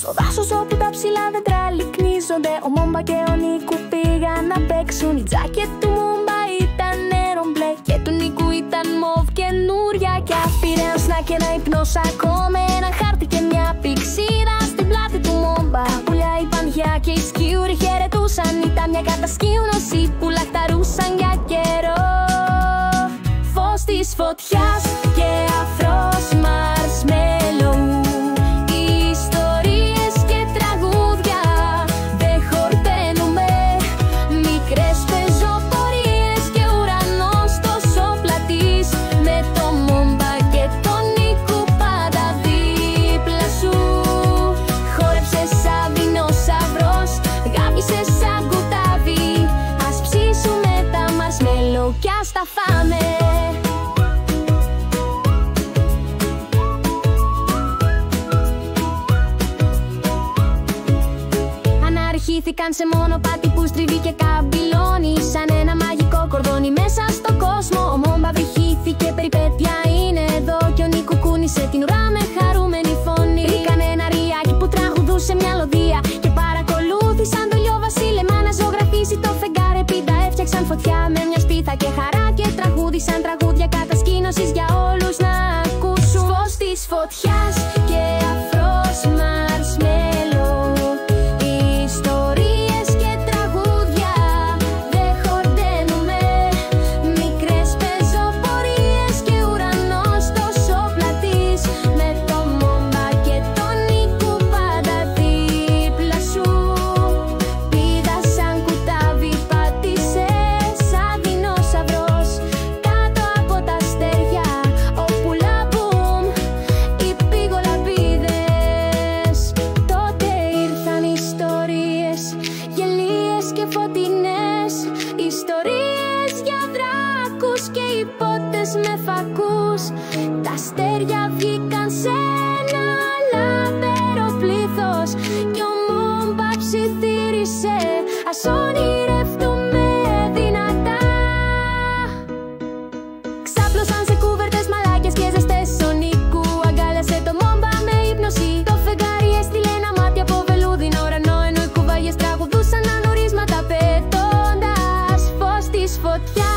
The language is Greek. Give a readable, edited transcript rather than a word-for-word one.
Στο δάσος όπου τα ψηλά δέντρα λυκνίζονται, ο Μόμπα και ο Νίκου πήγαν να παίξουν. Η τζάκετ του Μόμπα ήταν νερό-μπλε και του Νίκου ήταν μοβ καινούρια. Κι άφηρε ένα σνακ και ένα υπνοσακό με ένα χάρτη και μια πηξίδα στην πλάτη του Μόμπα. Τα πουλιά, η πανδιά και οι σκιούροι χαιρετούσαν. Ήταν μια κατασκήνωση που λαχταρούσαν για καιρό. Φως της φωτιάς και αφρός μαρσμέλοου, ιστορίες και τραγούδια δεν χορταίνουμε. Μικρές πεζοπορίες και ουρανός τόσο πλατής, με το Μόμπα και τον Νίκου πάντα δίπλα σου. Χόρεψε σαν δεινόσαυρος, γάβησε σαν κουτάβι. Ας ψήσουμε τα μαρσμέλο κι ας τα φάμε. Αναρχήθηκαν σε μονοπάτι που στριβεί και καμπυλώνει σαν ένα μαγικό κορδόνι μέσα στο κόσμο. Ο Μόμπα βρυχήθηκε, περιπέτεια είναι εδώ, και ο Νίκου κούνησε την ουρά με χαρούμενη φωνή. Βρήκαν ένα ριάκι που τραγουδούσε μια λοδία και παρακολούθησαν το ηλιοβασίλεμα να ζωγραφίσει το φεγγάρι. Επίτα έφτιαξαν φωτιά με μια σπίθα και χαρά και τραγούδησαν τραγούδια κατασκήνωσης για όλους να ακούσουν. Φως της φωτιάς και αφρός μαρσμέλο, ιστορίες και τραγούδια δεν χορταίνουμε. Μικρές πεζοπορίες και ουρανός τόσο πλατής, με το Μόμπα και τον Νίκου πάντα δίπλα σου. Πήγα σαν κουτάβι, πάτησε σαν δεινόσαυρος κάτω από τα αστέρια, όπου λαμπουμ οι πηγολαμπίδες. Τότε ήρθαν ιστορίες γελίες και φωτεινές, ιστορίες για δράκους και υπότες με φακούς. Τα αστέρια βγήκαν σε ένα λαμπερό πλήθος κι ο Μόμπα ψιθύρισε, ας ονειρευτούμε δυνατά. Ξάπλωσαν σε κούβερτες μαλάκες και ζεστές, ο Νίκου αγκάλιασε το Μόμπα με ύπνοση. Το φεγγάρι έστειλε ένα μάτι από βελούδινο ουρανό, ενώ οι κουβάγιες τραγουδούσαν ανορίσματα πετώντας. Φως της φωτιάς